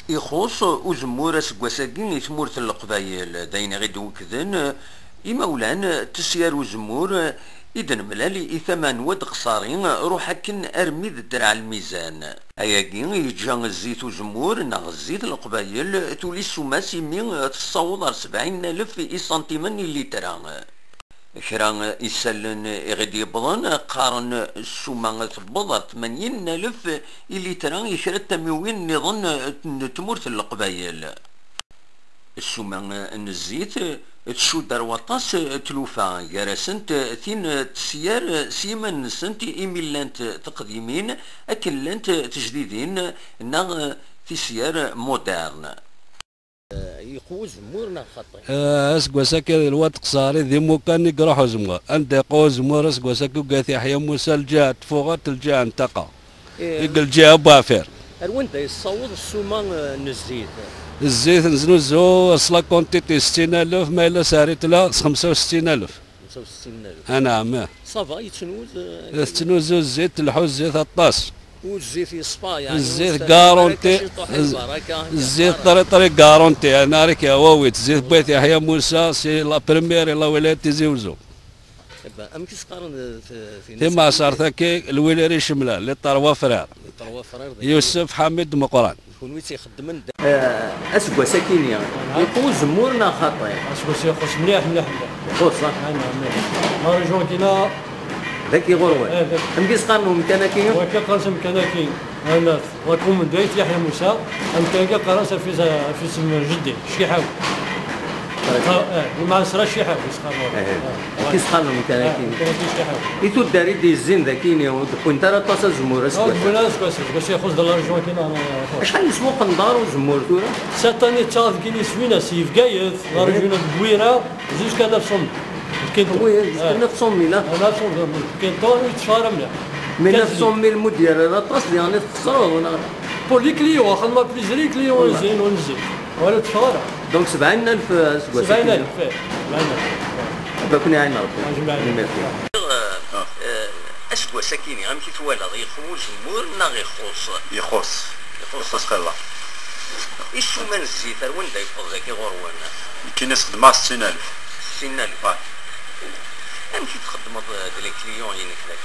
يخص وزمور اسكواساكين تمورت القبايل داين غير دوكذن إمولان تسيار وزمور إذن ملالي إثمان ود قصارين روح هكن أرمي الدرع الميزان أياكين يجا الزيت وزمور ناغ الزيت القبايل تولي السماسي من تصوض 70,000 سنتيمن لترا كرا يسالن يغدي يبضن قارن السوما تبض 80,000 لترا يشرى التموين نظن تمورت القبايل السوما الزيت تشودر وطاس تلوفا جرسنت ثين تسيار سيمن سنت إيميلانت تقديمين أكلانت تجديدين ناغ في سيار مودرن يقوز زمورنا خطي اسكو ساكي الوقت قصاري ذي مكان يقرحو زمور انت يقوز زمور اسكو ساكي وقاث يحيى موسى الجهة فوغات الجهة انتقى يقل جهة بافير وانت يصوت السوما نزيد الزيت نزنوزو اصلا كونتيتي 60,000 ما الا ساريت لا 65,000 65,000 نعم صافا يتنوزو الزيت الحوز زيت الطاس والزيت يصفى يعني الزيت كارونتي الزيت طري كارونتي انا ريك يا واويت الزيت بيت يحيى موسى سي لا بريمير لا ولاية تيزيوزو ام كيسقارن في ما صار ثكي الويليري شمله اللي طروا فرار يوسف حميد مقران شكون تيخدم اسكو ساكينيا يقوز زمورنا خطير اسكو يخص مليح يخص صح ما رجعوا كينا ذاكي غروي ام كيسقارنوا مكانكين وكيقرص مكانكين انا راكم من دايت يحيى موسى ام كان قرص في اسم جدي شيحاوي مع سرا شيحاوي كيسقارنوا مكانكين ايتو الداري دي الزين ذاكينيا كنت راه طاسه زمور اسكو باش يخص دار رجعوا كينا شحال اسمو قندار وزمور تورا ساتاني تشاف كيني سوينا سيف قايث رجعنا بويره زوج كان نفسهم وي 900 لا 900 كاين طون يتفارى مليح 900 المدير لا طاس يعني تخسروا بور لي كليون خدمه بليزير كليون زين ونزيد ولا تفارى دونك 70,000 70,000 كنا عين ربي اسكو ساكيني غير كي توالد يخوز زمور نا يخص خلا ايش من الزيت وين دا يفضل كي غروان كاين ناس خدمها 60,000 أم كي تخدم ديال الكليون يعني كي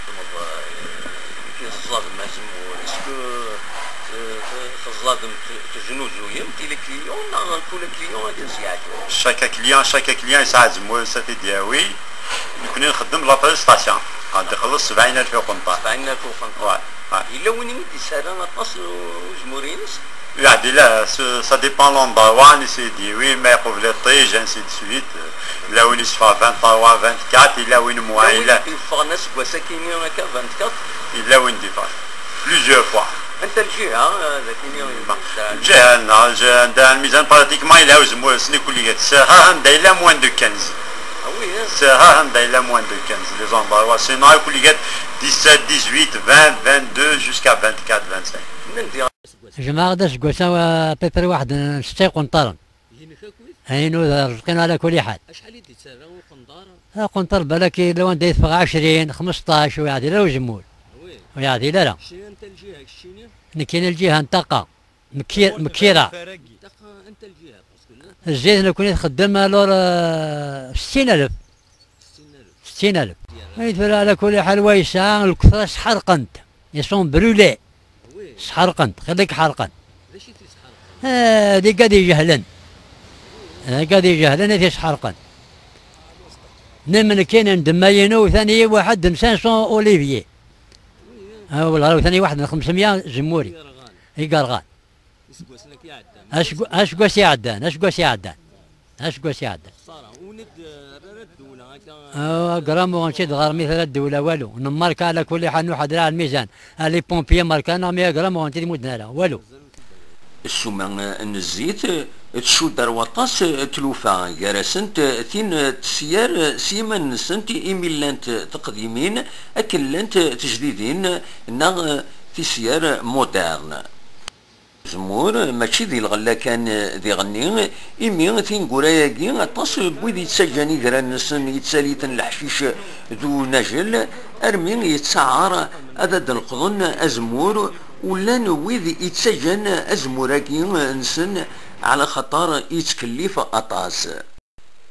تخدم كي تصادم مع زمور اسكو تصادم تجنوزو يمتي الكليون كل كليون تنسيعو شاكا كليان يساعد زمور ساتي دياوي كنا نخدم لا بريستاسيون غادي نخلص 70,000 وقنطار 70,000 وقنطار إلا وين يمد يسالنا طاس وزمورينس يعني لا ça dépend l'endroit نسيدي وين ما يقبل الطيج انسي دو سويت لا وين يصفى 23 24 إلا وين موعي لا يفغ ناس كواساكيني هكا 24 إلا وين ديفا بليزيور فوا انت الجهه الجهه عندها الميزان براتيكمون إلا زمور سني كليات ساها عندها إلا موان دو 15 ساها عندها إلا موان دو 15 لي زوندروا سينو كليات 17 18 20 22 جوسكا 24 25 جماعة داش قوسا بيبر واحد 6 قنطار هينو رزقنا على كل حال. شحال يدي تسرا قنطار؟ قنطار بالك لو انت يدفع 20 15 ويعدي لا وجمول. ويعدي لا. شنو انت الجهه الشينيه؟ كاين الجهه نطاقه مكيره. نطاقه انت الجهه باسكو الزيت انا كنت خدام الور 60,000 60,000 يدفع على كل حال ويسع الكثره حرقنت يسون برولي حرقنت خليك حرقنت ليش تيسحرق؟ هادي قاعد يجهلن قاعد يجهلن فيش حرقن نمن كاين عند ماينو وثاني واحد 500 اوليفيي والله ثاني واحد 500 جمهوري يقرغان اش قوس يعدان اش قوس يعدان خساره وند الدوله هكا قرام ونشد غير مثل الدوله والو نمارك على كل حال نوحد على الميزان لي بومبيي ماركانا 100 غرام ونشد مدنا لا والو السوما الزيت تشودر وطاس تلوفا جرسنت ثين تسيار سيمن سنت إيميلانت تقديمين أكلانت تجديدين ناغ في سيار مودرن زمور ماشي ذي الغلا كان ذي غني إمي ثين قراياكي أطاس بويد يتسجاني غران نسن يتساليتن الحشيش ذو نجل أرمي يتسعر أدد القضن أزمور ولان ويذ يتسجن أزموراكي نسن على خطر يتكلف أطاس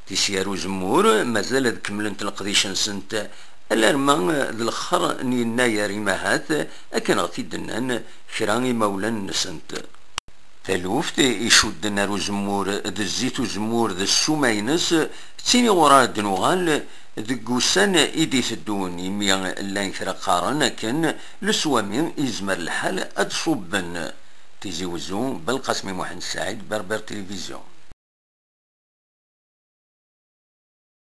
تيسيارو زمور مازال كملنت القضيش نسنت الارما ذي الاخر نينا ريماهات اكن غتي دنان كراني مولان نسنت ثالوفت يشود نارو زمور ذي الزيت زمور ذي السوماينس تيني غورا دنوغال ذي قوسان ايدي تدون يميا لان كرا قارن كان لسوامين يزمر الحال ادصوبن تيزي وزو بالقاسمي محمد سعيد بربر تلفزيون.